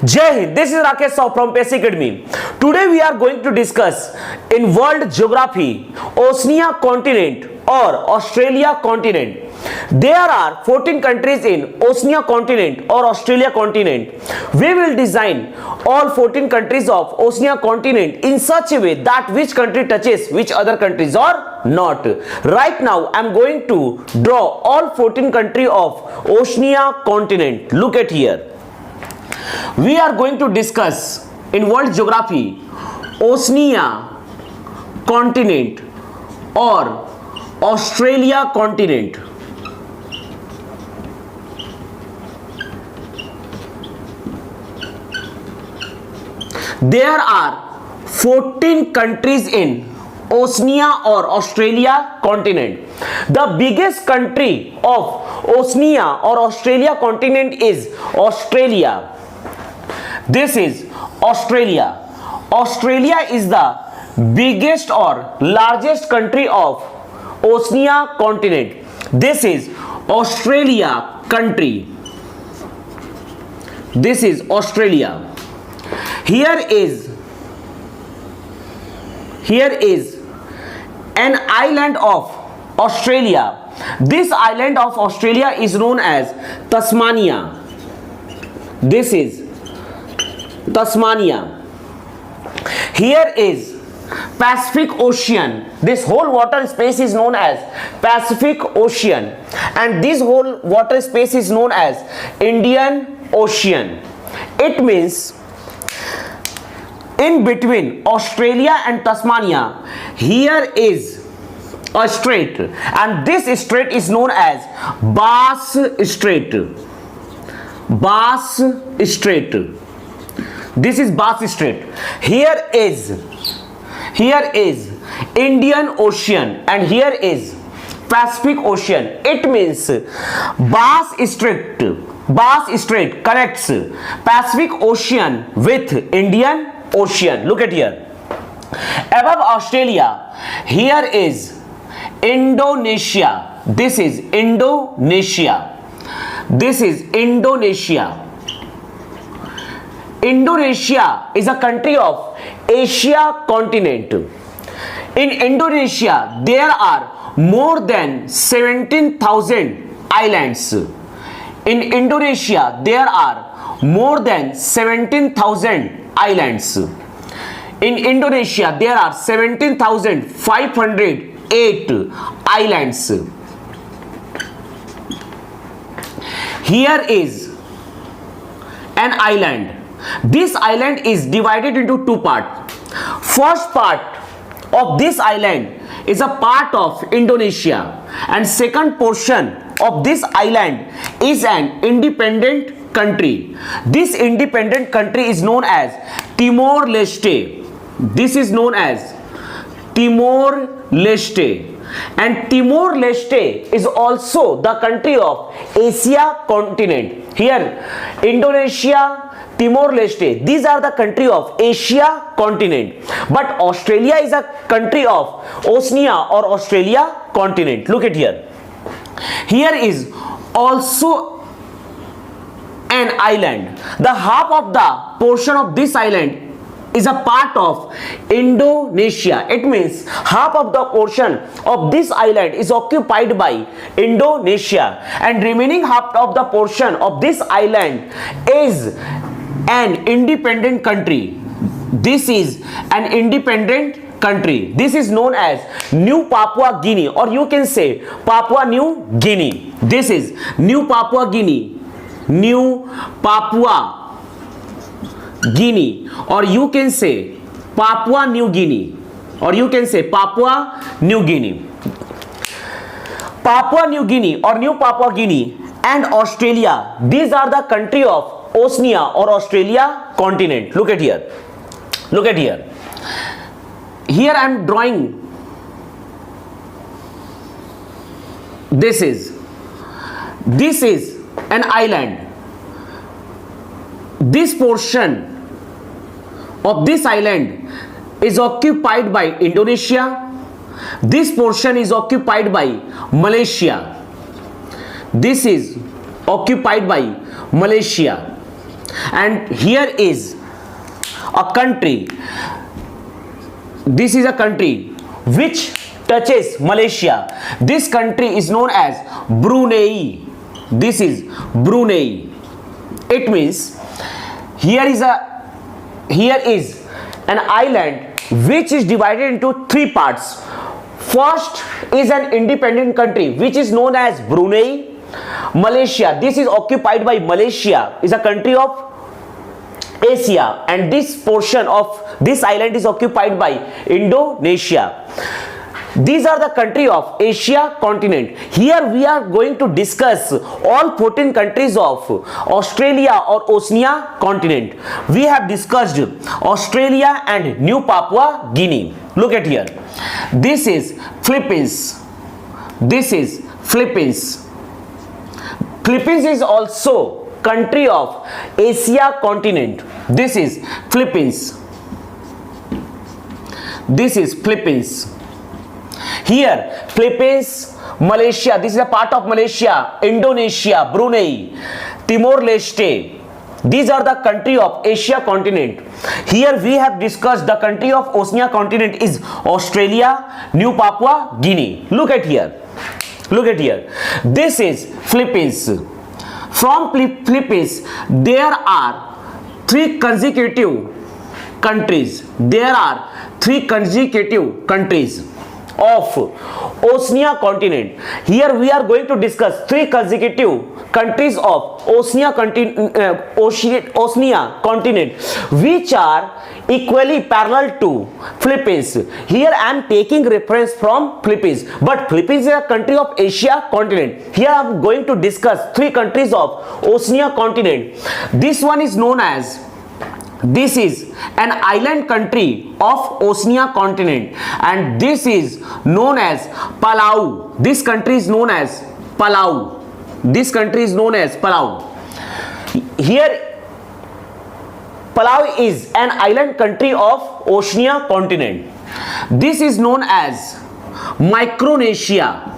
Jai Hind, this is Rakesh Sahu from PES Academy. Today we are going to discuss in world geography, Oceania continent or Australia continent. There are 14 countries in Oceania continent or Australia continent. We will design all 14 countries of Oceania continent in such a way that which country touches which other countries or not. Right now I am going to draw all 14 countries of Oceania continent. Look at here. We are going to discuss in world geography Oceania continent or Australia continent. There are 14 countries in Oceania or Australia continent. The biggest country of Oceania or Australia continent is Australia. This is Australia. Australia is the biggest or largest country of Oceania continent. This is Australia country. This is Australia. Here is an island of Australia. This island of Australia is known as Tasmania. This is Tasmania. Here is Pacific Ocean. This whole water space is known as Pacific Ocean, and this whole water space is known as Indian Ocean. It means in between Australia and Tasmania, here is a strait, and this strait is known as Bass Strait. Bass Strait. This is Bass Strait. Here is Indian Ocean, and here is Pacific Ocean. It means Bass Strait connects Pacific Ocean with Indian Ocean. Look at here. Above Australia, here is Indonesia. This is Indonesia. This is Indonesia. Indonesia is a country of Asia continent. In Indonesia, there are more than 17,000 islands. In Indonesia, there are more than 17,000 islands. In Indonesia, there are 17,508 islands. Here is an island. This island is divided into two parts. First part of this island is a part of Indonesia, and second portion of this island is an independent country. This independent country is known as Timor-Leste. This is known as Timor-Leste, and Timor-Leste is also the country of Asia continent. Here Indonesia, Timor-Leste, these are the country of Asia continent, but Australia is a country of Oceania or Australia continent. Look at here. Here is also an island. The half of the portion of this island is a part of Indonesia. It means half of the portion of this island is occupied by Indonesia, and remaining half of the portion of this island is an independent country. This is an independent country. This is known as New Papua Guinea, or you can say Papua New Guinea. This is New Papua Guinea. New Papua Guinea, or you can say Papua New Guinea, or you can say Papua New Guinea. Papua New Guinea or New Papua Guinea and Australia, these are the country of Oceania or Australia continent. Look at here. Look at here. Here I am drawing. This is an island. This portion of this island is occupied by Indonesia. This portion is occupied by Malaysia. This is occupied by Malaysia. and here is a country. This is a country which touches Malaysia. This country is known as Brunei. This is Brunei. It means here is an island which is divided into three parts. First is an independent country which is known as Brunei. Malaysia, this is occupied by Malaysia, is a country of Asia, and this portion of this island is occupied by Indonesia. These are the country of Asia continent. Here we are going to discuss all 14 countries of Australia or Oceania continent. We have discussed Australia and New Papua Guinea. Look at here. This is Philippines. This is Philippines. Philippines is also country of Asia continent. This is Philippines. This is Philippines. Here Philippines, Malaysia, this is a part of Malaysia, Indonesia, Brunei, Timor-Leste. These are the country of Asia continent. Here we have discussed the country of Oceania continent is Australia, New Papua Guinea. Look at here. Look at here. This is Philippines. From Philippines, there are three consecutive countries. There are three consecutive countries of Oceania continent. Here we are going to discuss three consecutive countries of Oceania continent which are equally parallel to Philippines. Here I am taking reference from Philippines, but Philippines is a country of Asia continent. Here I am going to discuss three countries of Oceania continent. This one is known as, this is an island country of Oceania continent, and this is known as Palau. This country is known as Palau. This country is known as Palau. Here Palau is an island country of Oceania continent. This is known as Micronesia.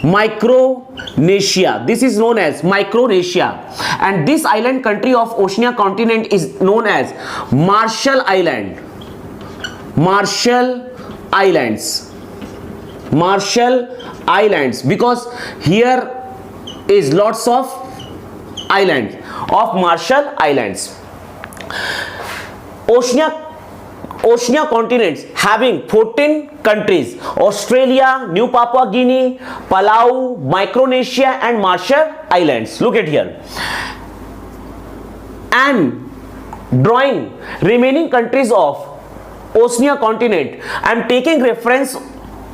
Micronesia. This is known as Micronesia, and this island country of Oceania continent is known as Marshall Island. Marshall Islands. Marshall Islands, because here is lots of islands of Marshall Islands. Oceania continents having 14 countries: Australia, New Papua Guinea, Palau, Micronesia and Marshall Islands. Look at here. And drawing remaining countries of Oceania continent, I am taking reference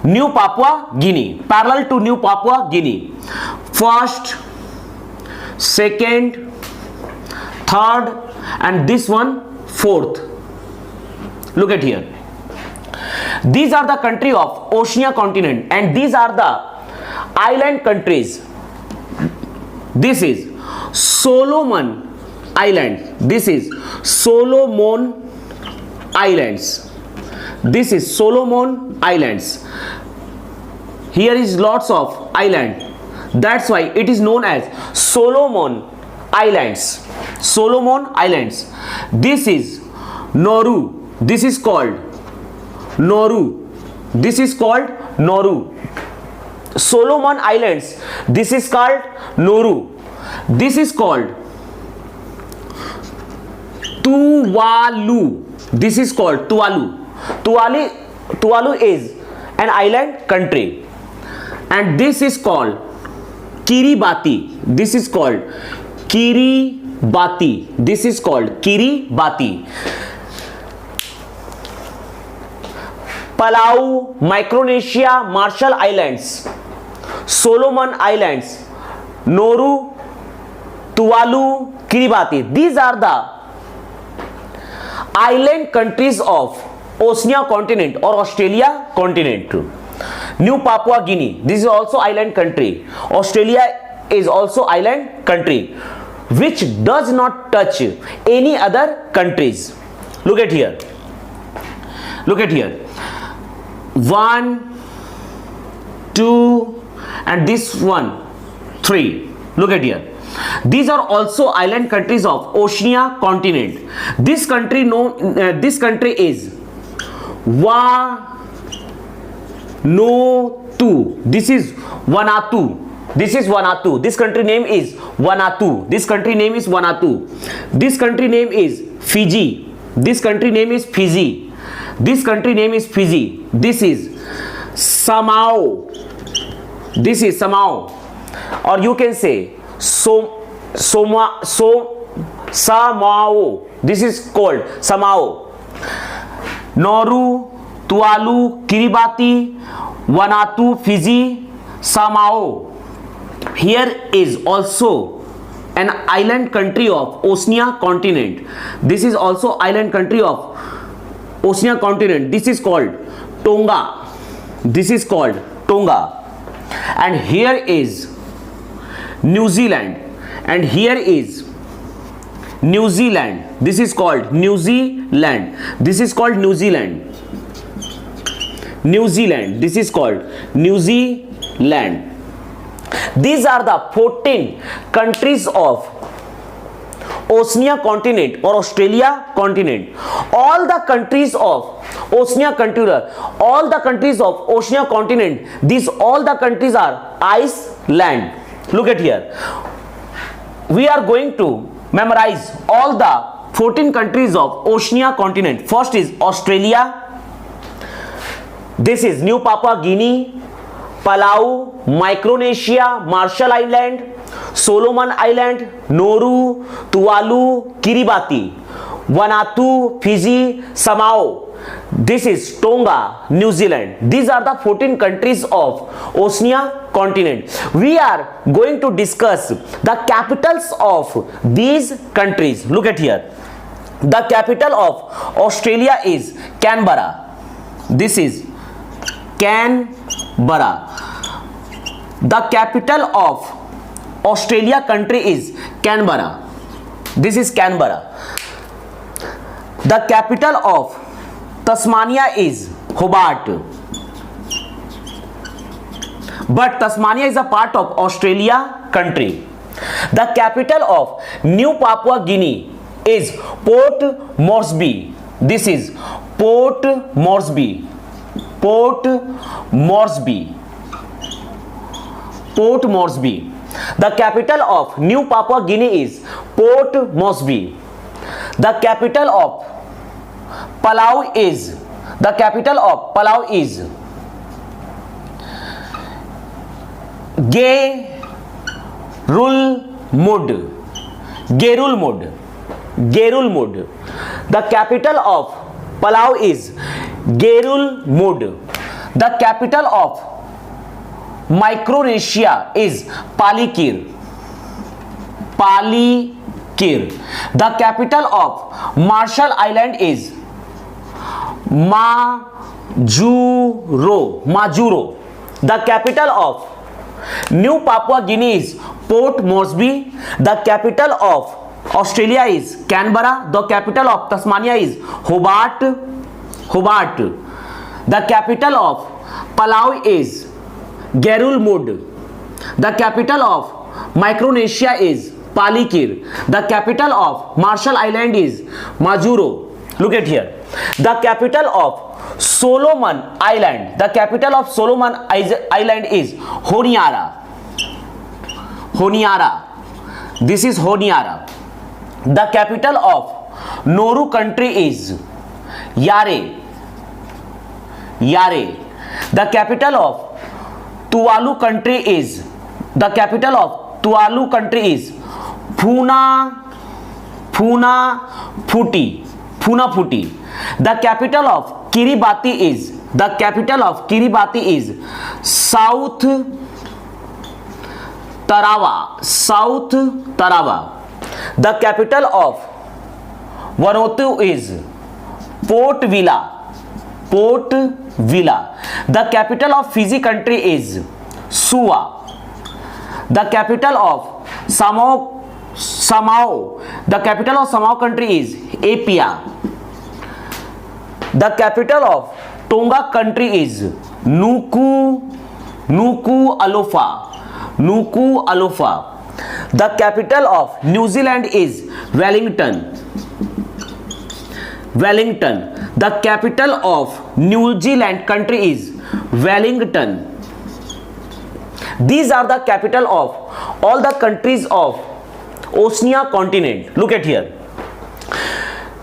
New Papua Guinea, parallel to New Papua Guinea. First, second, third, and this one fourth. Look at here. These are the country of Oceania continent, and these are the island countries. This is Solomon Island. This is Solomon Islands. This is Solomon Islands. Here is lots of island. That's why it is known as Solomon Islands. Solomon Islands. This is Nauru. This is called Nauru. This is called Nauru. Solomon Islands. This is called Nauru. This is called Tuvalu. This is called Tuvalu. Tuvalu is an island country, and this is called Kiribati. This is called Kiribati. This is called Kiribati. Palau, Micronesia, Marshall Islands, Solomon Islands, Nauru, Tuvalu, Kiribati. These are the island countries of Oceania continent or Australia continent. New Papua Guinea, this is also island country. Australia is also island country which does not touch any other countries. Look at here. Look at here. 1, 2, and this one 3. Look at here. These are also island countries of Oceania continent. This country is Vanuatu. This is Vanuatu. This is Vanuatu. This country name is Vanuatu. This country name is Vanuatu. This country name is Fiji. This country name is Fiji. This country name is Fiji. This is Samoa. This is Samoa, or you can say Samoa. This is called Samoa. Nauru, Tuvalu, Kiribati, Vanuatu, Fiji, Samoa. Here is also an island country of Oceania continent. This is also island country of Oceania continent. This is called Tonga. This is called Tonga. And here is New Zealand. And here is New Zealand. This is called New Zealand. This is called New Zealand. New Zealand. This is called New Zealand. These are the 14 countries of Oceania continent or Australia continent. All the countries of Oceania continent, all the countries of Oceania continent, these all the countries are Iceland. Look at here. We are going to memorize all the 14 countries of Oceania continent. First is Australia. This is New Papua Guinea, Palau, Micronesia, Marshall Island, Solomon Island, Nauru, Tuvalu, Kiribati, Vanuatu, Fiji, Samoa. This is Tonga, New Zealand. These are the 14 countries of Oceania continent. We are going to discuss the capitals of these countries. Look at here. The capital of Australia is Canberra. This is Canberra. The capital of Australia country is Canberra. This is Canberra. The capital of Tasmania is Hobart. But Tasmania is a part of Australia country. The capital of New Papua Guinea is Port Moresby. This is Port Moresby. Port Moresby. Port Moresby. The capital of New Papua Guinea is Port Moresby. The capital of Palau is Gerulmud. The capital of Palau is Gerulmud. The capital of Micronesia is Palikir. The capital of Marshall Island is Majuro. The capital of New Papua Guinea is Port Moresby. The capital of Australia is Canberra. The capital of Tasmania is Hobart. The capital of Palau is Gerulmud. The capital of Micronesia is Palikir. The capital of Marshall Island is Majuro. Look at here. The capital of Solomon Island. The capital of Solomon Island is Honiara. This is Honiara. The capital of Nauru country is Yare. The capital of Tuvalu country is Funafuti. The capital of Kiribati is South Tarawa. The capital of Vanuatu is Port Vila. The capital of Fiji country is Suva. The capital of Samoa. The capital of Samoa country is Apia. The capital of Tonga country is Nuku'alofa. The capital of New Zealand is Wellington. Wellington. The capital of New Zealand country is Wellington. These are the capital of all the countries of Oceania continent. Look at here.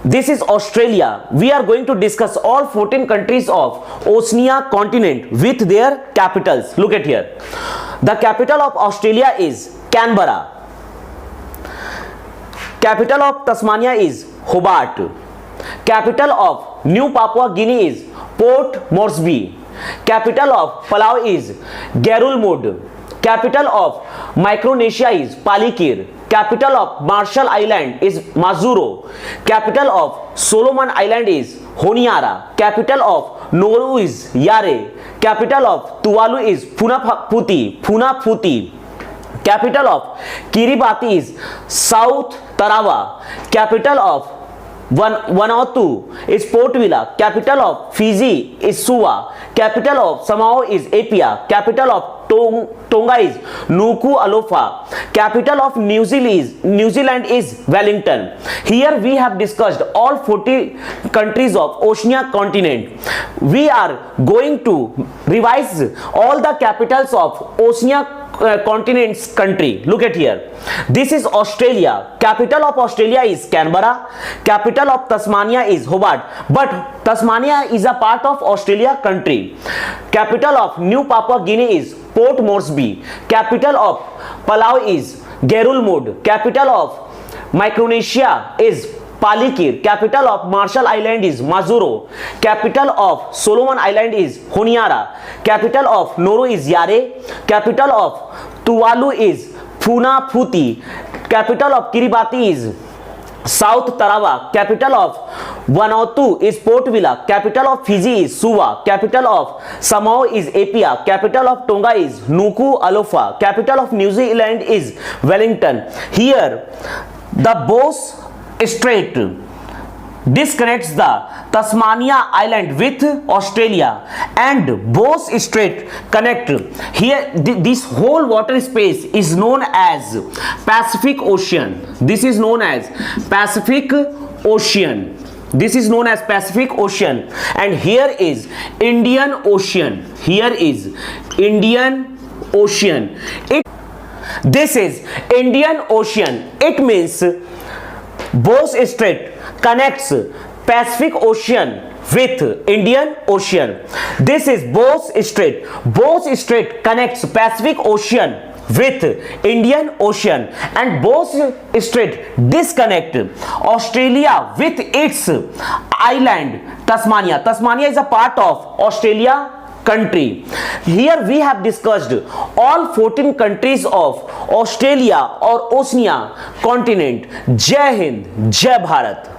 This is Australia. We are going to discuss all 14 countries of Oceania continent with their capitals. Look at here. The capital of Australia is Canberra. Capital of Tasmania is Hobart. Capital of New Papua Guinea is Port Moresby. Capital of Palau is Garulmud. Capital of Micronesia is Palikir. Capital of Marshall Island is Majuro. Capital of Solomon Island is Honiara. Capital of Nauru is Yare. Capital of Tuvalu is Funafuti. Capital of Kiribati is South Tarawa. Capital of Vanuatu is Port Vila. Capital of Fiji is Suva. Capital of Samoa is Apia. Capital of Tonga is Nuku'alofa. Capital of New Zealand is Wellington. Here we have discussed all 40 countries of Oceania continent. We are going to revise all the capitals of Oceania continent's country. Look at here. This is Australia. Capital of Australia is Canberra. Capital of Tasmania is Hobart, but Tasmania is a part of Australia country. Capital of New Papua Guinea is Port Moresby. Capital of Palau is Garulmud. Capital of Micronesia is Palikir. Capital of Marshall Island is Majuro. Capital of Solomon Island is Honiara. Capital of Nauru is Yare. Capital of Tuvalu is Funafuti. Capital of Kiribati is South Tarawa. Capital of Vanuatu is Port Vila. Capital of Fiji is Suva. Capital of Samoa is Apia. Capital of Tonga is Nuku'alofa. Capital of New Zealand is Wellington. Here the Bose Strait disconnects the Tasmania Island with Australia, and Bose Strait connect here. This whole water space is known as Pacific Ocean. This is known as Pacific Ocean. This is known as Pacific Ocean, and here is Indian Ocean. Here is Indian Ocean. This is Indian Ocean. It means Bose Strait connects Pacific Ocean with Indian Ocean. This is Bose Strait. Bose Strait connects Pacific Ocean with Indian Ocean, and Bose Strait disconnect Australia with its island Tasmania. Tasmania is a part of Australia country. Here we have discussed all 14 countries of Australia or Oceania continent. Jai Hind, Jai Bharat.